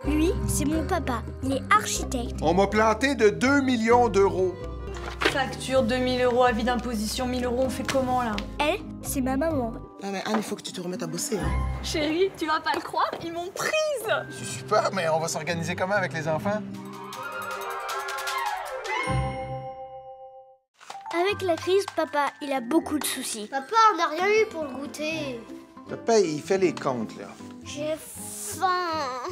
Lui, c'est mon papa. Il est architecte. On m'a planté de 2 millions d'euros. Facture 2000 € à vie d'imposition, 1000 €, on fait comment là? Elle, c'est ma maman. Ah mais Anne, il faut que tu te remettes à bosser. Hein. Chérie, tu vas pas le croire, ils m'ont prise! C'est super, mais on va s'organiser comment avec les enfants? Avec la crise, papa, il a beaucoup de soucis. Papa, on n'a rien eu pour le goûter. Papa, il fait les comptes, là. J'ai faim.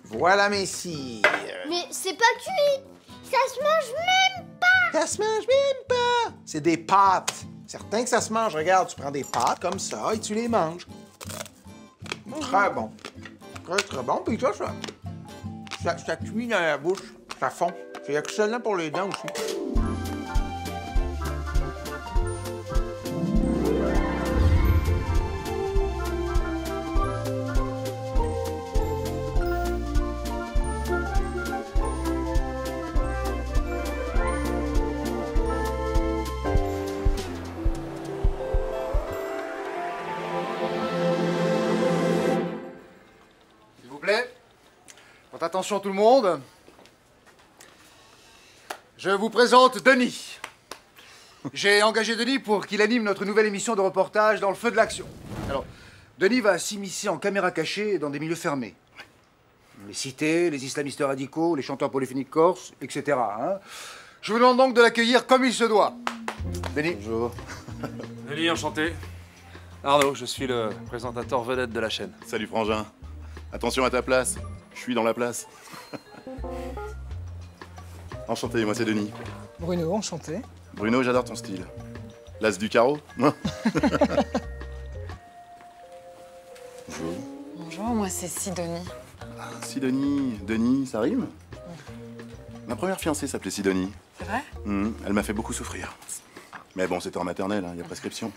Voilà mes cires. Mais c'est pas cuit. Ça se mange même pas. Ça se mange même pas. C'est des pâtes. Certain que ça se mange. Regarde, tu prends des pâtes comme ça et tu les manges. Très bon. Très, très bon. Puis ça cuit dans la bouche. Ça fond. C'est excellent pour les dents aussi. Faites attention tout le monde. Je vous présente Denis. J'ai engagé Denis pour qu'il anime notre nouvelle émission de reportage dans le feu de l'action. Alors, Denis va s'immiscer en caméra cachée dans des milieux fermés. Les cités, les islamistes radicaux, les chanteurs polyphoniques corses, etc. Hein. Je vous demande donc de l'accueillir comme il se doit. Denis. Bonjour. Denis, enchanté. Arnaud, je suis le présentateur vedette de la chaîne. Salut Frangin. Attention à ta place. Je suis dans la place. Enchanté, moi c'est Denis. Bruno, enchanté. Bruno, j'adore ton style. L'as du carreau. Bonjour. Bonjour, moi c'est Sidonie. Ah, Sidonie. Denis, ça rime? Ma première fiancée s'appelait Sidonie. C'est vrai? Elle m'a fait beaucoup souffrir. Mais bon, c'était en maternelle, il y a prescription.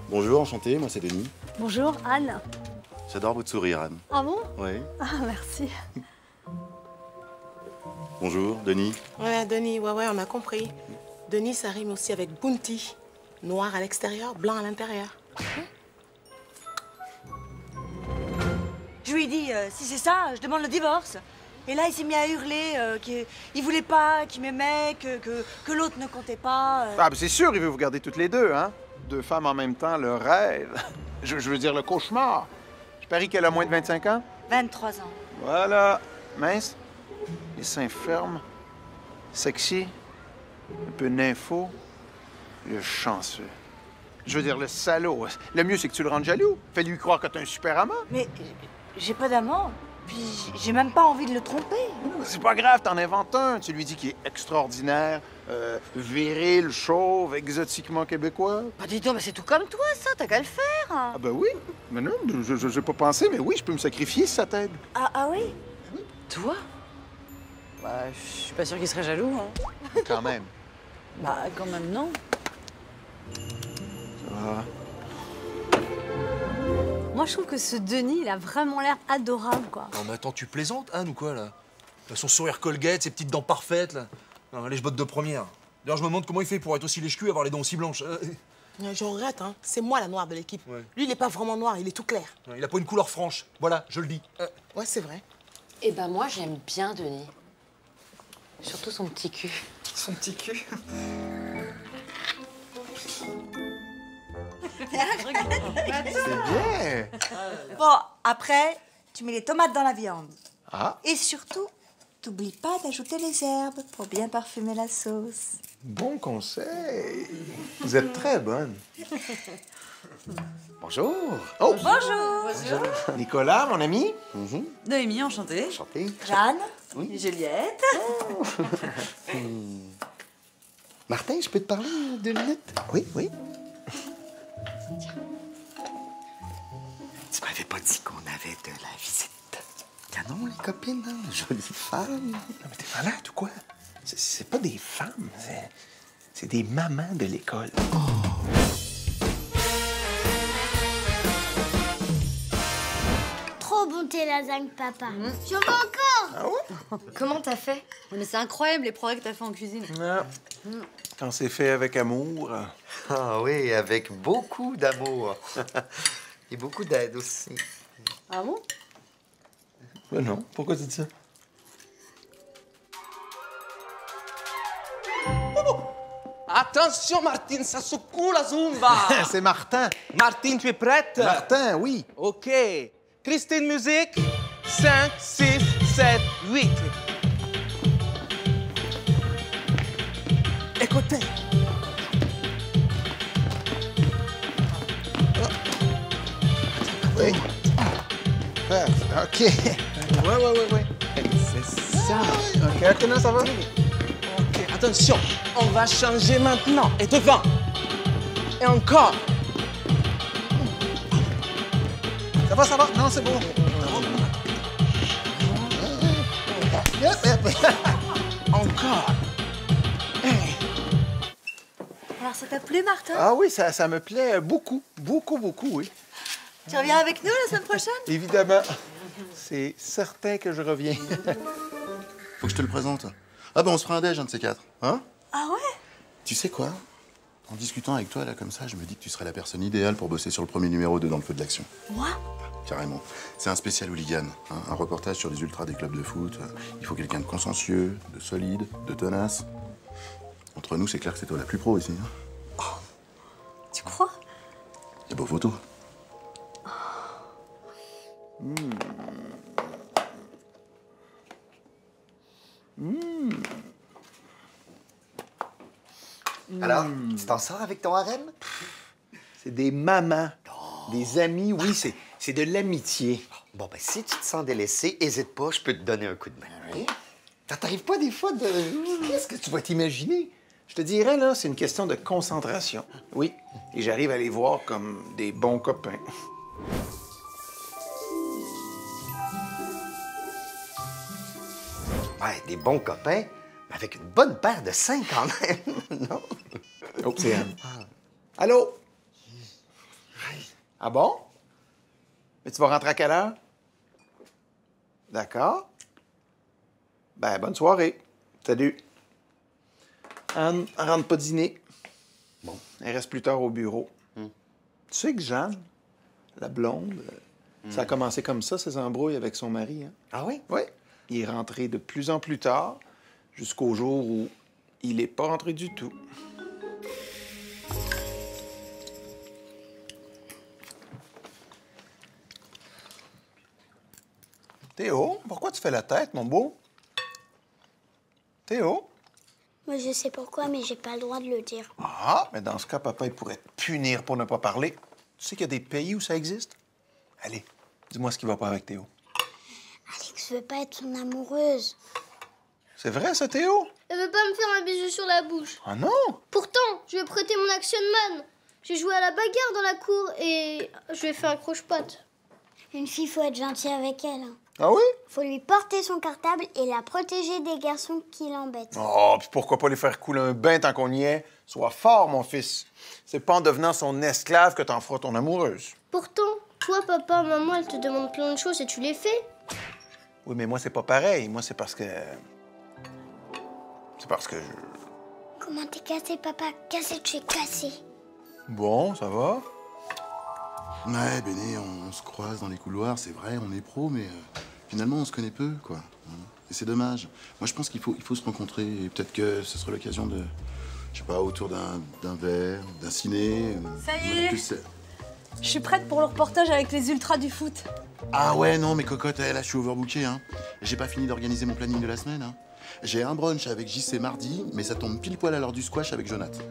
Bonjour, enchanté, moi c'est Denis. Bonjour, Anne. J'adore votre sourire, Anne. Ah bon? Oui. Ah, merci. Bonjour, Denis. Ouais, Denis, ouais, on a compris. Denis, ça rime aussi avec Bounty. Noir à l'extérieur, blanc à l'intérieur. Je lui ai dit, si c'est ça, je demande le divorce. Et là, il s'est mis à hurler qu'il voulait pas, qu'il m'aimait, que l'autre ne comptait pas. Ah, ben c'est sûr, il veut vous garder toutes les deux, hein? Deux femmes en même temps, le rêve. Je veux dire, le cauchemar. Je parie qu'elle a moins de 25 ans. 23 ans. Voilà. Mince. Les seins fermes. Sexy. Un peu nympho. Le chanceux. Je veux dire, le salaud. Le mieux, c'est que tu le rendes jaloux. Fais-lui croire que t'as un super amant. Mais j'ai pas d'amant. Puis j'ai même pas envie de le tromper. C'est pas grave, t'en inventes un. Tu lui dis qu'il est extraordinaire, viril, chauve, exotiquement québécois. Bah dis donc, mais c'est tout comme toi, ça. T'as qu'à le faire. Ah ben oui. Mais non, j'ai pas pensé, mais oui, je peux me sacrifier si ça t'aide. Ah oui? Toi? Bah, je suis pas sûre qu'il serait jaloux, hein. Quand même. Bah, quand même, non. Ça va. Moi, je trouve que ce Denis, il a vraiment l'air adorable, quoi. Non mais attends, tu plaisantes, Anne, ou quoi, là? Son sourire Colgate, ses petites dents parfaites, là. Non, les bottes de première. D'ailleurs, je me demande comment il fait pour être aussi lèche-cul et avoir les dents aussi blanches. Je regrette, hein. C'est moi la noire de l'équipe. Ouais. Lui, il est pas vraiment noir, il est tout clair. Il a pas une couleur franche. Voilà, je le dis. Ouais, c'est vrai. Eh ben, moi, j'aime bien Denis. Surtout son petit cul. Son petit cul. C'est bien. Bon, après, tu mets les tomates dans la viande. Ah, Et surtout, t'oublies pas d'ajouter les herbes pour bien parfumer la sauce. bon conseil. Vous êtes très bonne. Bonjour. Oh, Bonjour. Nicolas, mon ami. Noémie, enchantée. Enchanté. Jeanne. Juliette. Martin, je peux te parler 2 minutes? Oui, oui. Tu m'avais pas dit qu'on avait de la visite. Canon, les copines, hein? Jolies femmes. Non, mais t'es malade ou quoi? C'est pas des femmes, c'est des mamans de l'école. Trop bon tes lasagnes, papa. J'en veux encore. Ah ouais? Comment t'as fait? Mais c'est incroyable, les progrès que t'as fait en cuisine. Ah. Quand c'est fait avec amour. Ah oui, avec beaucoup d'amour. Et beaucoup d'aide aussi. Ah bon? Ben non, pourquoi tu dis ça? Attention, Martine, ça secoue la Zumba. C'est Martin. Martine, tu es prête? Martin, oui. OK. Christine, musique. 5, 6, 7, 8. Écoutez. Oui. OK. Ouais. C'est ça. OK, non, ça va? OK, attention. On va changer maintenant. Et devant. Et encore. Ça va? Non, c'est bon. Encore. Alors, ça t'a plu, Martin? Ah oui, ça me plaît beaucoup, oui. Tu reviens avec nous la semaine prochaine? Évidemment. C'est certain que je reviens. Faut que je te le présente. Ah ben, on se fera un déj, un de ces quatre. Hein? Ah ouais? Tu sais quoi? En discutant avec toi, là, comme ça, je me dis que tu serais la personne idéale pour bosser sur le premier numéro de Dans le feu de l'action. Moi? Carrément. C'est un spécial hooligan, hein, un reportage sur les ultras des clubs de foot. Il faut quelqu'un de consciencieux, de solide, de tenace. Entre nous, c'est clair que c'est toi la plus pro ici. Hein. Tu crois? C'est beau photo. Alors, tu t'en sors avec ton harem? C'est des mamans, des amis, oui, c'est de l'amitié. Bon, ben, si tu te sens délaissé, hésite pas, je peux te donner un coup de main. Oui? Ça t'arrive pas des fois de... Qu'est-ce que tu vas t'imaginer? Je te dirais, là, c'est une question de concentration. Oui, et j'arrive à les voir comme des bons copains. Ouais, des bons copains, mais avec une bonne paire de seins quand même, non? Oh, c'est Anne. Allô? Ah bon? Mais tu vas rentrer à quelle heure? D'accord. Ben, bonne soirée. Salut. Anne, elle rentre pas dîner. Bon, elle reste plus tard au bureau. Tu sais que Jeanne, la blonde, ça a commencé comme ça, ses embrouilles avec son mari. Hein? Ah oui? Oui. Il est rentré de plus en plus tard, jusqu'au jour où il est pas rentré du tout. Théo, pourquoi tu fais la tête, mon beau? Théo? Moi, je sais pourquoi, mais j'ai pas le droit de le dire. Ah, mais dans ce cas, papa, il pourrait te punir pour ne pas parler. Tu sais qu'il y a des pays où ça existe? Allez, dis-moi ce qui va pas avec Théo. Alex veut pas être son amoureuse. C'est vrai, ça, Théo? Elle veut pas me faire un bisou sur la bouche. Ah non? Pourtant, je lui ai prêté mon Action Man. J'ai joué à la bagarre dans la cour et je lui ai fait un croche-patte. Une fille, faut être gentil avec elle. Hein. Ah oui? Faut lui porter son cartable et la protéger des garçons qui l'embêtent. Oh, puis pourquoi pas lui faire couler un bain tant qu'on y est? Sois fort, mon fils. C'est pas en devenant son esclave que t'en feras ton amoureuse. Pourtant, toi, papa, maman, elle te demande plein de choses et tu les fais. Oui, mais moi, c'est pas pareil. Moi, c'est parce que... C'est parce que je... Comment t'es cassé, papa? Cassé, tu es cassé. Bon, ça va? Ouais, Béné, on se croise dans les couloirs, c'est vrai, on est pros, mais finalement, on se connaît peu, quoi. Et c'est dommage. Moi, je pense qu'il faut se rencontrer, et peut-être que ce sera l'occasion de, je sais pas, autour d'un verre, d'un ciné. Ça y est. Plus, Je suis prête pour le reportage avec les ultras du foot. Ah ouais, non, mais cocotte, là, je suis overbooké, hein. J'ai pas fini d'organiser mon planning de la semaine, hein. J'ai un brunch avec JC mardi, mais ça tombe pile poil à l'heure du squash avec Jonath.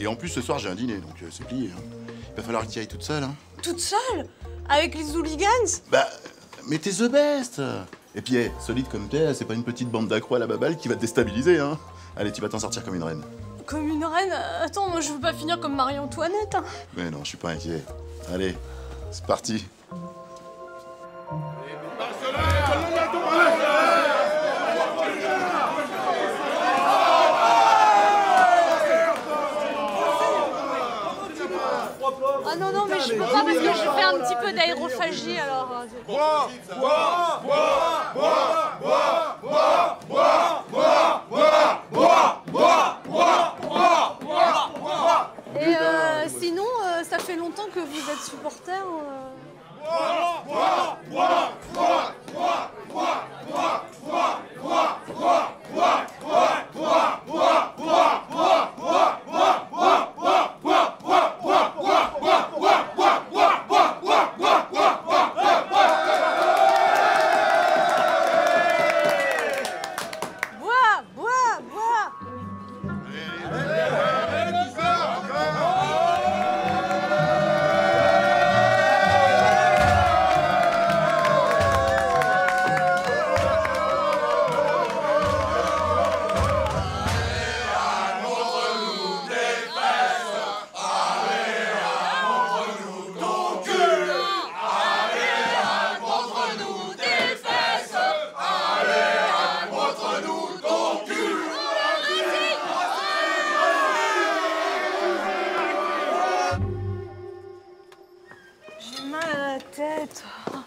Et en plus, ce soir, j'ai un dîner, donc c'est plié, hein. Il va falloir que tu y ailles toute seule, hein. Toute seule? Avec les hooligans? Bah, mais t'es the best. Et puis, hey, solide comme t'es, c'est pas une petite bande d'accro à la baballe qui va te déstabiliser, hein. Allez, tu vas t'en sortir comme une reine. Comme une reine? Attends, moi je veux pas finir comme Marie-Antoinette. Hein. Mais non, je suis pas inquiet. Allez, c'est parti. Ah non, non, mais je peux pas parce que je fais un petit peu d'aérophagie alors. supporters.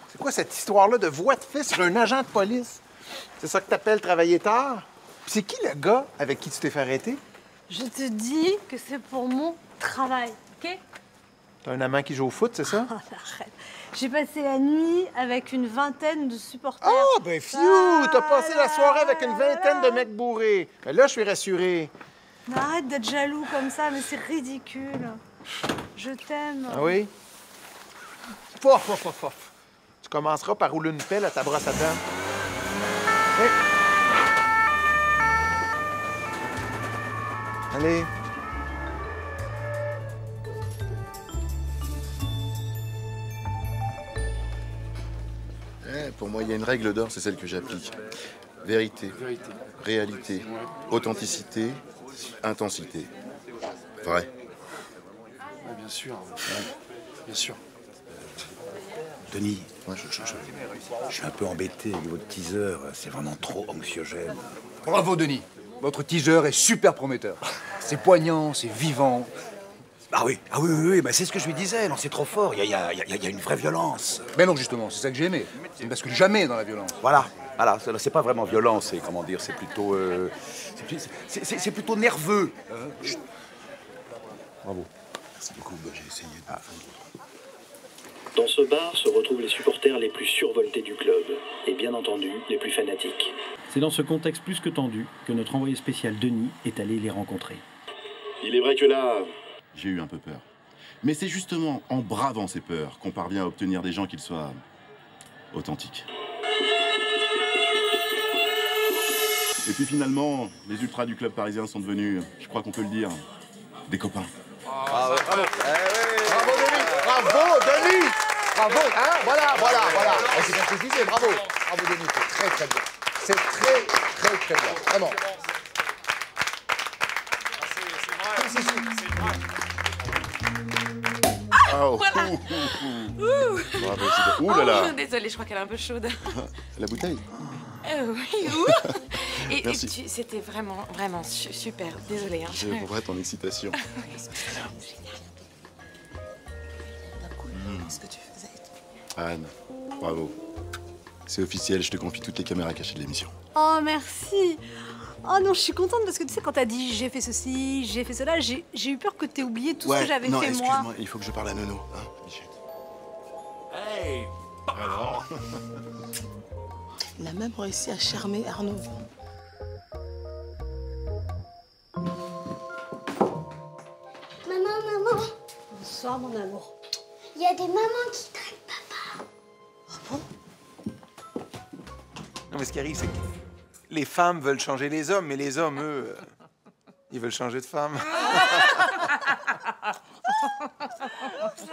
C'est quoi cette histoire-là de voix de fait sur un agent de police? C'est ça que t'appelles travailler tard? Puis c'est qui le gars avec qui tu t'es fait arrêter? Je te dis que c'est pour mon travail, OK? T'as un amant qui joue au foot, c'est ça? Oh, arrête. J'ai passé la nuit avec une vingtaine de supporters. Oh, ben fiou! T'as passé la soirée avec une vingtaine de mecs bourrés. Ben là, je suis rassuré. Mais arrête d'être jaloux comme ça, mais c'est ridicule. Je t'aime. Ah oui? Pof, pof, pof, pof. Tu commenceras par rouler une pelle à ta brosse à dents. Hey. Allez. Pour moi, il y a une règle d'or, c'est celle que j'applique. Vérité, réalité, authenticité, intensité. Vrai. Ouais, bien sûr. Ouais, bien sûr. Denis, je suis un peu embêté avec votre teaser. C'est vraiment trop anxiogène. Bravo, Denis. Votre teaser est super prometteur. C'est poignant, c'est vivant. Ah oui, bah c'est ce que je lui disais. Non, c'est trop fort. Il y a une vraie violence. Mais non, justement, c'est ça que j'ai aimé. Ça ne bascule jamais dans la violence. Voilà, c'est pas vraiment violent. C'est, comment dire, c'est plutôt... c'est plutôt nerveux. Bravo. Merci beaucoup. J'ai essayé de... Dans ce bar se retrouvent les supporters les plus survoltés du club, et bien entendu, les plus fanatiques. C'est dans ce contexte plus que tendu que notre envoyé spécial Denis est allé les rencontrer. Il est vrai que là... J'ai eu un peu peur. Mais c'est justement en bravant ces peurs qu'on parvient à obtenir des gens qu'ils soient authentiques. Et puis finalement, les ultras du club parisien sont devenus, je crois qu'on peut le dire, des copains. Bravo, bravo. Bravo, Denis! Bravo, Denis! Bravo, hein? Voilà. C'est bien ce que je disais, bravo. Bravo, Denis, c'est très bien. C'est très bien. Vraiment. C'est vrai. Oh. Voilà. Bravo, ouh là là. Oh, désolée, je crois qu'elle est un peu chaude. La bouteille? Oui, Et c'était vraiment super. Désolée. Hein. Je comprends ton excitation. Ce que tu faisais. Anne, bravo. C'est officiel, je te confie toutes les caméras cachées de l'émission. Oh, merci. Oh non, je suis contente parce que tu sais, quand t'as dit j'ai fait ceci, j'ai fait cela, j'ai eu peur que t'aies oublié tout ce que j'avais fait moi. Excuse-moi, il faut que je parle à Nono, hein, Bichette. Hey! Alors Il a même réussi à charmer Arnaud. Maman. Bonsoir, mon amour. Il y a des mamans qui traînent papa. Ah bon? Non, mais ce qui arrive, c'est que les femmes veulent changer les hommes, mais les hommes, eux, ils veulent changer de femme.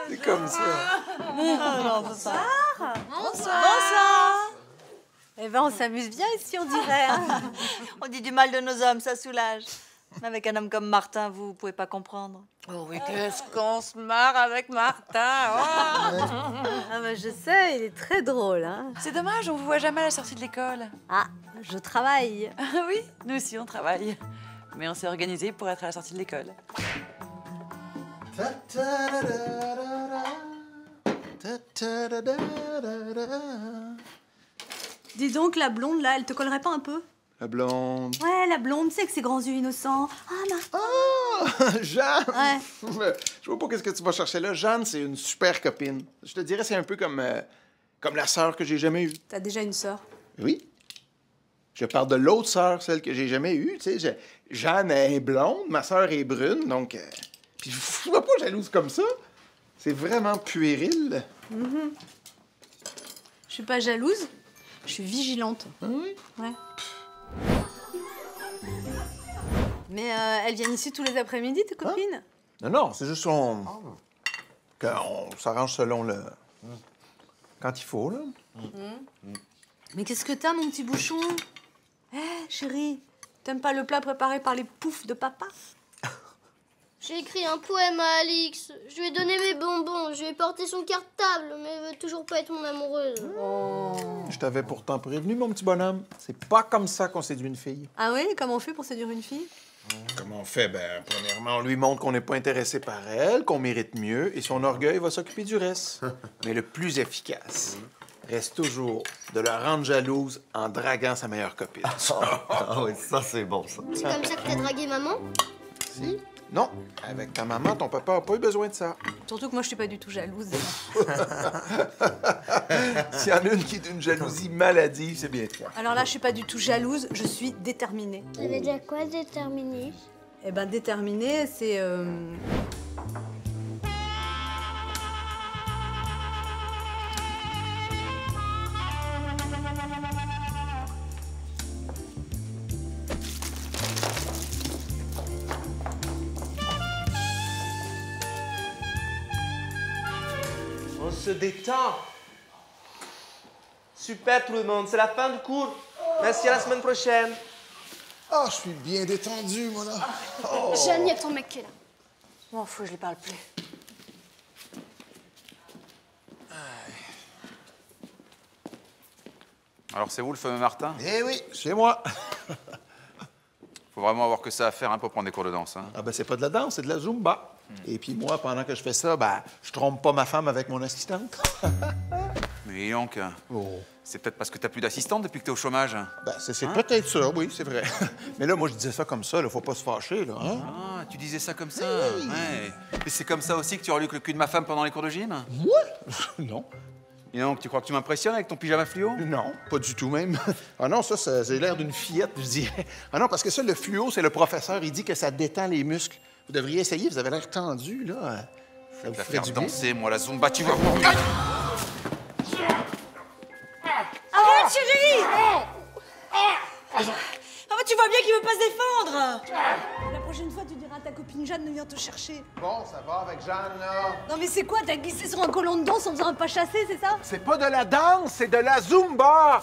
C'est comme ça. Bonsoir. Bonsoir. Eh ben, on s'amuse bien ici, on dirait. Hein. On dit du mal de nos hommes, ça soulage. Mais avec un homme comme Martin, vous pouvez pas comprendre. Oh oui, qu'est-ce qu'on se marre avec Martin. Oh. Ah bah, je sais, il est très drôle. Hein. C'est dommage, on vous voit jamais à la sortie de l'école. Ah, je travaille. Oui, nous aussi, on travaille. Mais on s'est organisé pour être à la sortie de l'école. Dis donc, la blonde, là, elle te collerait pas un peu? La blonde. Ouais, la blonde, tu sais, avec ses grands yeux innocents. Ah, Martin. Jeanne! Ouais. Je vois pas qu'est-ce que tu vas chercher là. Jeanne, c'est une super copine. Je te dirais, c'est un peu comme la sœur que j'ai jamais eue. T'as déjà une sœur? Oui. Je parle de l'autre sœur, celle que j'ai jamais eue. Tu sais, Jeanne est blonde, ma sœur est brune, donc... Puis je suis pas jalouse comme ça. C'est vraiment puéril. Je suis pas jalouse, je suis vigilante. Ah oui? Ouais. Mais elles viennent ici tous les après-midi, tes copines? Non, c'est juste qu'on s'arrange selon le... Quand il faut, là. Mais qu'est-ce que t'as, mon petit bouchon? Chérie, t'aimes pas le plat préparé par les poufs de papa? J'ai écrit un poème à Alix. Je lui ai donné mes bonbons. Je lui ai porté son cartable, mais elle veut toujours pas être mon amoureuse. Je t'avais pourtant prévenu, mon petit bonhomme. C'est pas comme ça qu'on séduit une fille. Ah oui? Comment on fait pour séduire une fille? Comment on fait? Ben, premièrement, on lui montre qu'on n'est pas intéressé par elle, qu'on mérite mieux, et son orgueil va s'occuper du reste. Mais le plus efficace reste toujours de la rendre jalouse en draguant sa meilleure copine. Ah oui, ça, c'est bon, ça. C'est comme ça que t'as dragué maman? Si? Non. Avec ta maman, ton papa a pas eu besoin de ça. Surtout que moi, je suis pas du tout jalouse. S'il y en a une qui est d'une jalousie maladive, c'est bien toi. Alors là, je suis pas du tout jalouse, je suis déterminée. Ça veut dire quoi, déterminée? Eh ben, déterminée, c'est... On se détend. Super tout le monde, c'est la fin du cours. Merci, à la semaine prochaine. Ah, je suis bien détendu, moi, là. Oh. Jeanne, il y a ton mec qui est là. M'en fous, je lui parle plus. Alors c'est vous le fameux Martin? Eh oui, c'est moi. Faut vraiment avoir que ça à faire pour prendre des cours de danse. Hein? Ah ben c'est pas de la danse, c'est de la Zumba. Et puis moi, pendant que je fais ça, ben, je trompe pas ma femme avec mon assistante. Mais donc, c'est peut-être parce que t'as plus d'assistante depuis que t'es au chômage. Ben, c'est peut-être ça, oui, c'est vrai. Mais là, moi, je disais ça comme ça, là, faut pas se fâcher, là. Hein? Ah, tu disais ça comme ça? Ouais. Et c'est comme ça aussi que tu reluques le cul de ma femme pendant les cours de gym? Moi? Non. Et donc, tu crois que tu m'impressionnes avec ton pyjama fluo? Non, pas du tout même. Ah non, ça j'ai l'air d'une fillette, je dirais. Ah non, parce que ça, le fluo, c'est le professeur, il dit que ça détend les muscles. Vous devriez essayer, vous avez l'air tendu, là. Ça vous ferait du bien. Danser, moi, la Zumba, tu vas voir. Arrête, chérie! Ah bah, tu vois bien qu'il veut pas se défendre! La prochaine fois, tu diras à ta copine Jeanne de venir te chercher. Bon, ça va avec Jeanne, là? Non mais c'est quoi? T'as glissé sur un collant de danse en faisant un pas chassé, c'est ça? C'est pas de la danse, c'est de la Zumba!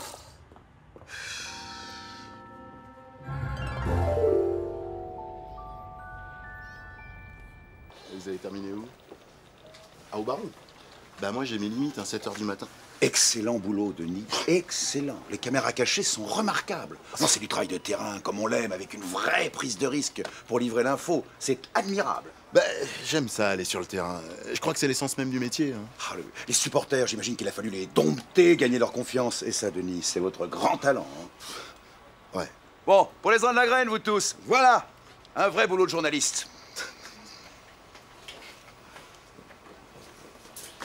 Vous avez terminé où? Ah, au baron? Bah moi j'ai mes limites, à 7h du matin. Excellent boulot, Denis. Excellent. Les caméras cachées sont remarquables. Non, c'est du travail de terrain, comme on l'aime, avec une vraie prise de risque pour livrer l'info. C'est admirable. Bah, j'aime ça, aller sur le terrain. Je crois que c'est l'essence même du métier. Hein. Ah, les supporters, j'imagine qu'il a fallu les dompter, gagner leur confiance. Et ça, Denis, c'est votre grand talent. Hein. Ouais. Bon, pour les ans de la graine, vous tous, voilà un vrai boulot de journaliste.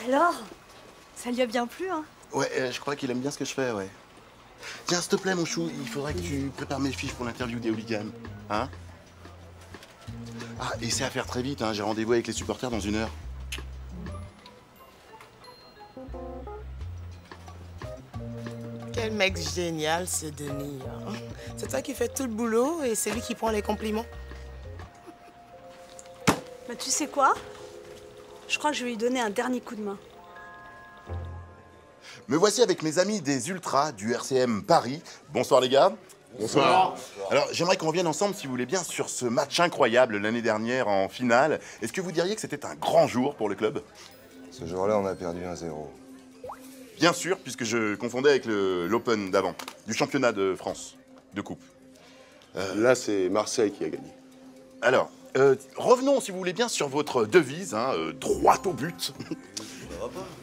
Alors? Ça lui a bien plu, hein? Ouais, je crois qu'il aime bien ce que je fais, ouais. Tiens, s'il te plaît, mon chou, il faudrait que tu prépares mes fiches pour l'interview des hooligans. Hein? Ah, et c'est à faire très vite, hein. J'ai rendez-vous avec les supporters dans 1 heure. Quel mec génial, ce Denis. Hein. C'est toi qui fais tout le boulot et c'est lui qui prend les compliments. Bah tu sais quoi? Je crois que je vais lui donner un dernier coup de main. Me voici avec mes amis des Ultras du RCM Paris. Bonsoir les gars. Bonsoir. Alors j'aimerais qu'on revienne ensemble, si vous voulez bien, sur ce match incroyable l'année dernière en finale. Est-ce que vous diriez que c'était un grand jour pour le club? Ce jour-là, on a perdu 1-0. Bien sûr, puisque je confondais avec l'Open d'avant, du championnat de France, de coupe. Là, c'est Marseille qui a gagné. Alors, revenons, si vous voulez bien, sur votre devise, hein, droit au but.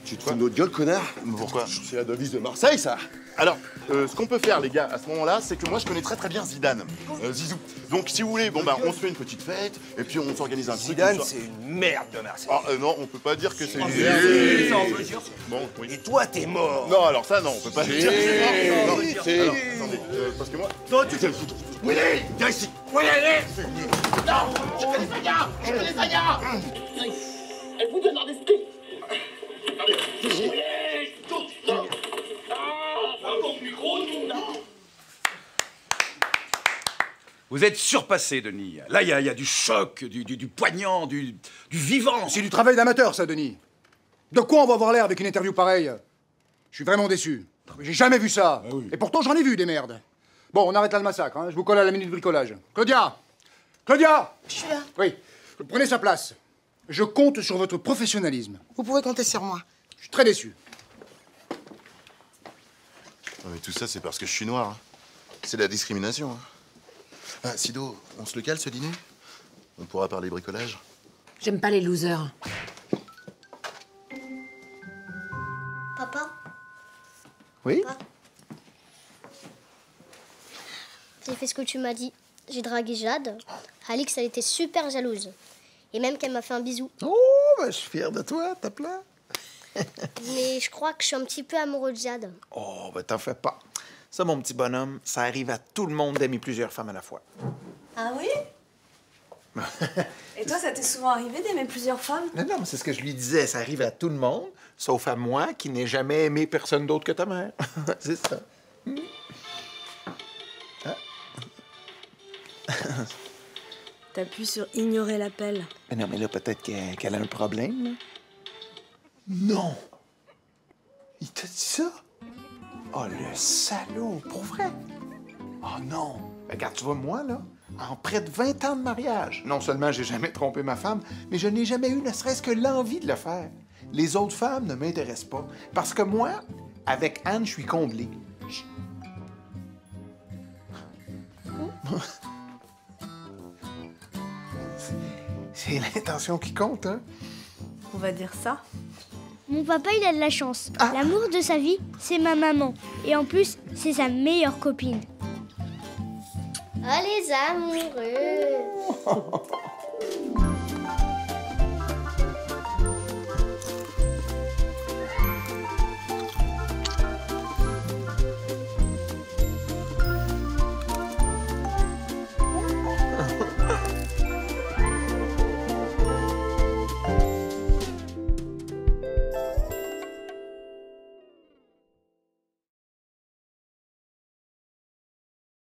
Tu te fous de notre gueule, connard? Pourquoi? C'est la devise de Marseille, ça. Alors, ce qu'on peut faire, les gars, à ce moment-là, c'est que moi, je connais très très bien Zidane, Zizou. Donc, si vous voulez, bon, bah, on se fait une petite fête, et puis on s'organise un truc. Zidane, c'est une merde de Marseille. Ah, non, on peut pas dire que c'est une merde. merde. Ça, on peut dire. Bon, oui. Et toi, t'es mort. Non, alors ça, non, on peut pas dire que c'est mort. Non, alors, attendez, parce que moi... Toi, tu t'es le foutu. Oui, viens ici. Oui, allez. Non, je connais Zaya. Je connais Zaya. Elle vous donne un esprit. Vous êtes surpassé, Denis. Là, il y a du choc, du poignant, du vivant. C'est du travail d'amateur, ça, Denis. De quoi on va avoir l'air avec une interview pareille? Je suis vraiment déçu. J'ai jamais vu ça. Ah oui. Et pourtant, j'en ai vu des merdes. Bon, on arrête là le massacre, hein. Je vous colle à la minute bricolage. Claudia! Claudia! Je suis là. Oui. Prenez sa place. Je compte sur votre professionnalisme. Vous pouvez compter sur moi. Je suis très déçu. Non, mais tout ça, c'est parce que je suis noir. Hein. C'est la discrimination. Hein. Ah, Sido, on se le cale, ce dîner? On pourra parler bricolage. J'aime pas les losers. Papa? Oui? Papa, j'ai fait ce que tu m'as dit. J'ai dragué Jade. Alix, elle était super jalouse. Et même qu'elle m'a fait un bisou. Oh, ben, je suis fier de toi, t'as plein. Mais je crois que je suis un petit peu amoureux de Jade. Oh, ben t'en fais pas. Ça, mon petit bonhomme, ça arrive à tout le monde d'aimer plusieurs femmes à la fois. Ah oui? Et toi, ça t'est souvent arrivé d'aimer plusieurs femmes? Non, mais c'est ce que je lui disais. Ça arrive à tout le monde, sauf à moi qui n'ai jamais aimé personne d'autre que ta mère. C'est ça. T'appuies sur ignorer l'appel. Mais non, mais là, peut-être qu'elle a un problème, là. Non! Il t'a dit ça? Oh, le salaud! Pour vrai? Oh non! Ben, regarde, tu vois, moi, là, en près de 20 ans de mariage, non seulement j'ai jamais trompé ma femme, mais je n'ai jamais eu ne serait-ce que l'envie de le faire. Les autres femmes ne m'intéressent pas. Parce que moi, avec Anne, je suis comblé. C'est l'intention qui compte, hein? On va dire ça. Mon papa, il a de la chance. L'amour de sa vie, c'est ma maman. Et en plus, c'est sa meilleure copine. Ah, les amoureux!